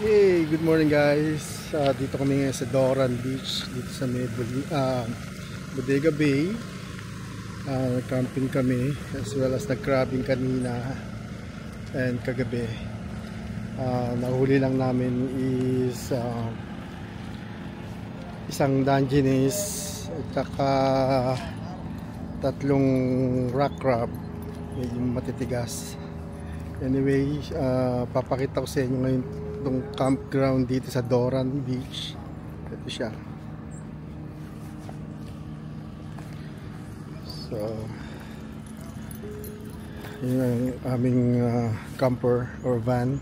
Hey, good morning guys. Dito kami ngayon sa Doran Beach, dito sa may Bodega Bay. Camping kami as well as nag-crabbing kanina and kagabi. Nahuli lang namin is isang Dungeness at saka tatlong rock crab, medyo matitigas. Anyway, papakita ko sa inyo ngayon itong campground dito sa Doran Beach. Ito siya. So yun ang aming camper or van.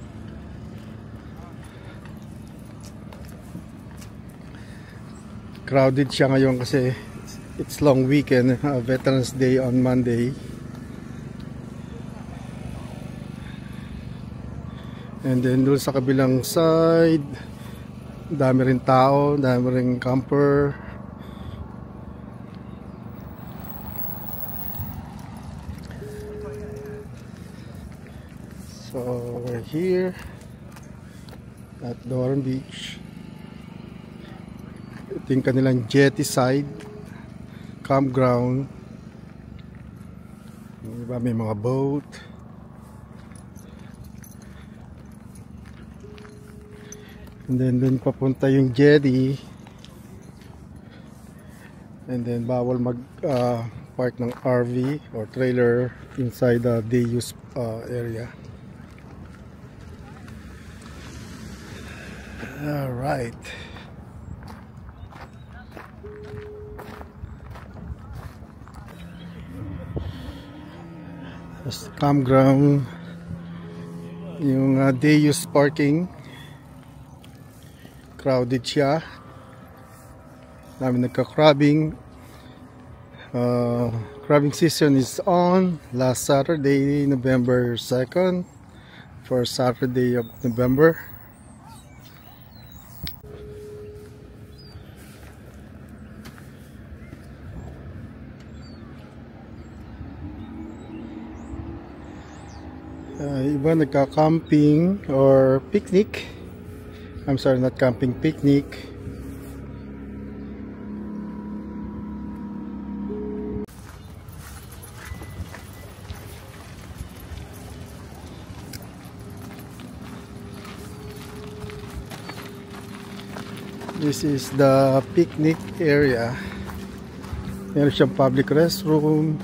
Crowded siya ngayon kasi it's long weekend, Veterans Day on Monday. And then doon sa kabilang side, dami rin tao, dami rin camper. So we're here at Doran Beach. Ito yung kanilang jetty side campground. Diba, may mga boat. And then dun papunta yung jetty. And then bawal mag park ng RV or trailer inside the day use area. Alright. This campground, yung day use parking. Crowded siya. Namin nagka-crabbing. Crabbing season is on last Saturday, November 2nd, for Saturday of November. Iba nagka-camping or picnic. I'm sorry, not camping, picnic. This is the picnic area. Meron siyang public restroom.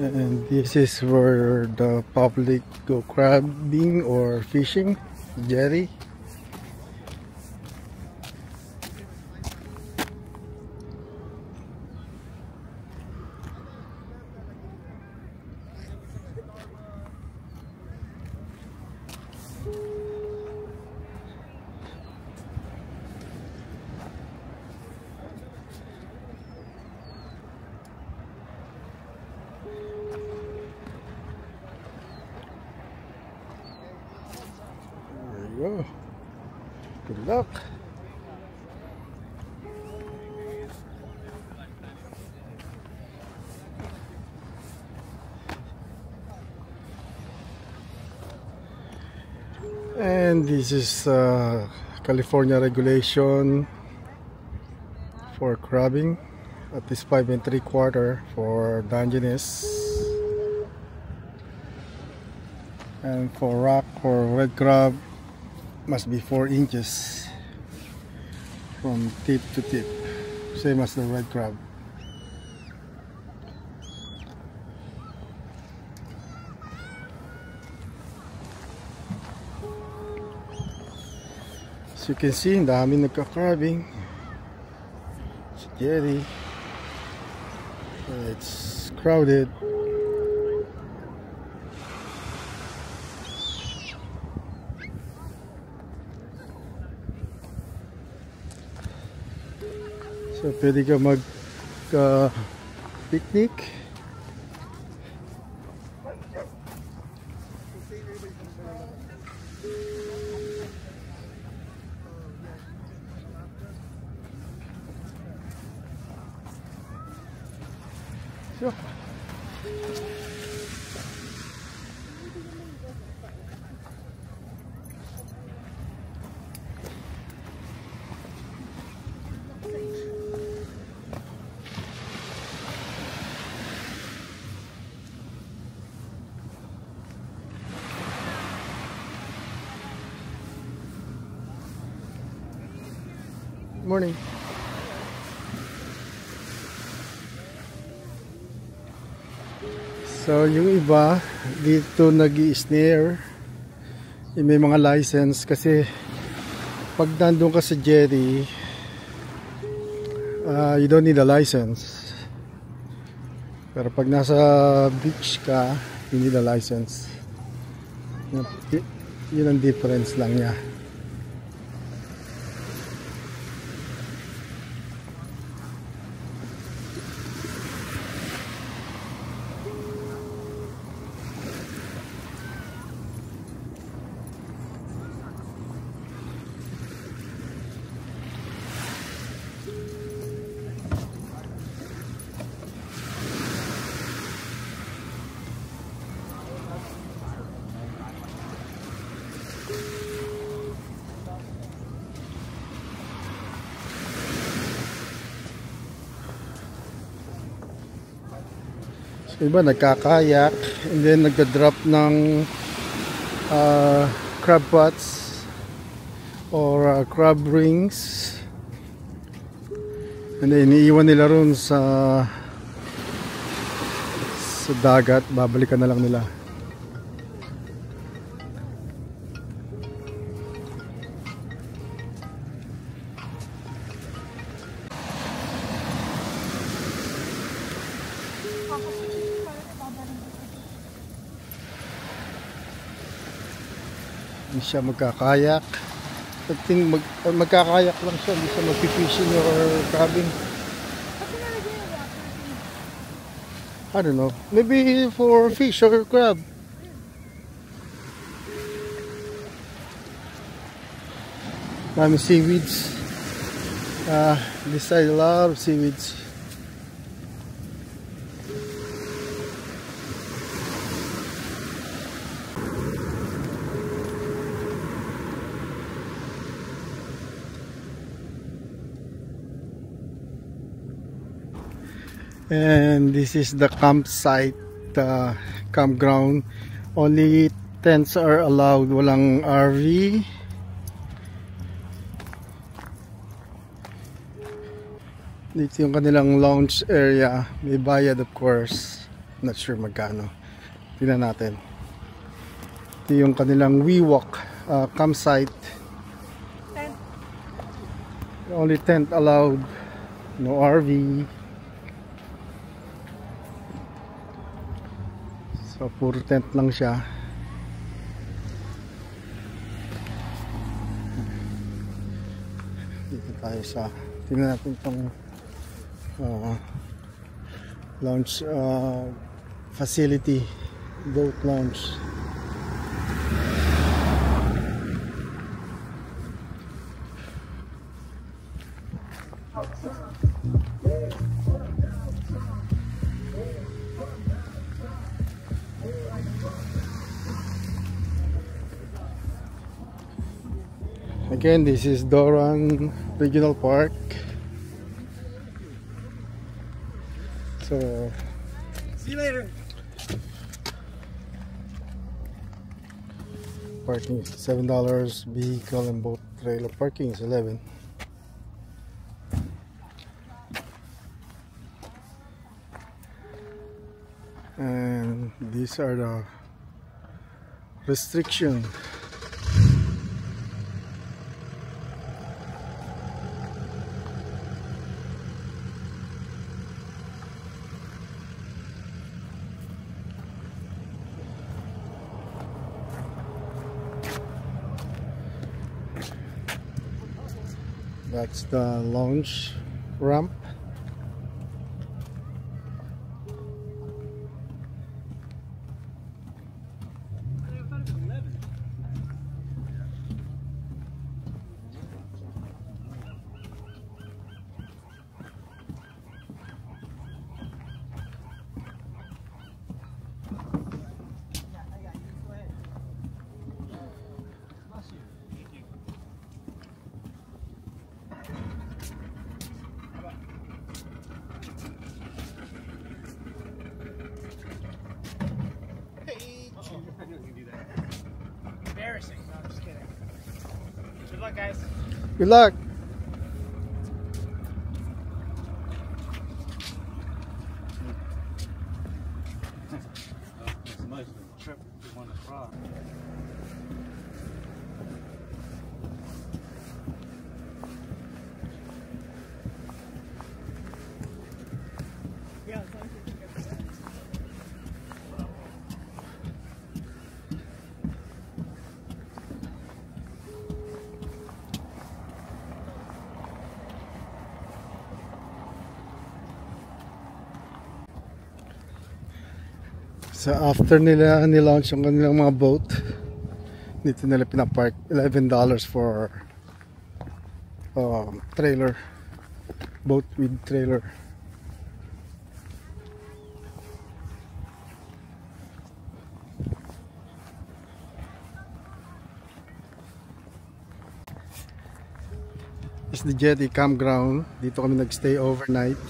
And this is where the public go crabbing or fishing, jetty. Good luck. And this is California regulation for crabbing. At least 5 3/4 for Dungeness. And for rock or red crab, must be 4 inches from tip to tip, same as the red crab. As you can see, ang dami nagka-crabbing. It's jetty. It's crowded. So pwede ka mag picnic Sure. Morning. So yung iba dito nag-i-snare, may mga license kasi pag nandun ka sa jetty, you don't need a license. Pero pag nasa beach ka, you need a license. Yun ang difference lang niya. Iba nagkakayak and then nagda-drop ng crab pots or crab rings, and then iniiwan nila ron sa dagat, babalikan na lang nila. Hindi siya magkakayak. Magkakayak lang siya, hindi siya magpipishing or crabbing. I don't know, maybe for fish or crab. Dami seaweeds. This side a lot of seaweeds. And this is the campsite, campground. Only tents are allowed, walang RV. Dito yung kanilang lounge area, may bayad of course, not sure magkano. Tingnan natin. Ito yung kanilang WeWalk campsite. Only tent allowed, no RV. So puro tent lang siya. Dito tayo sa, tingnan natin itong lounge facility, boat lounge. Again, this is Doran Regional Park. So, see you later. Parking is $7. Vehicle and boat trailer parking is $11. And these are the restrictions. That's the launch ramp. luck, guys. Good luck. It's a nice little trip if you want to try. So after nila nilaunch yung kanilang mga boat, dito nila pinapark. $11 for trailer, boat with trailer. It's the Jetty campground. Dito kami nagstay overnight.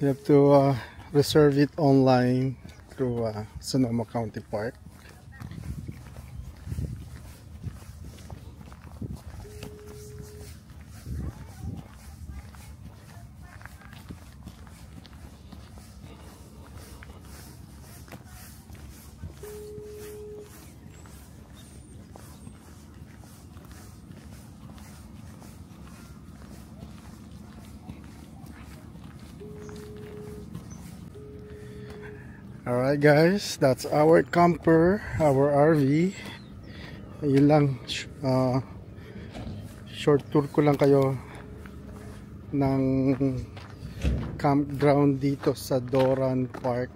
You have to reserve it online through Sonoma County Park. Alright guys, that's our camper, our RV. Yun lang, short tour ko lang kayo ng campground dito sa Doran Park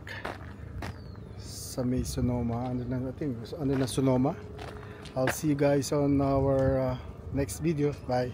sa may Sonoma. Ano na Sonoma. I'll see you guys on our next video. Bye.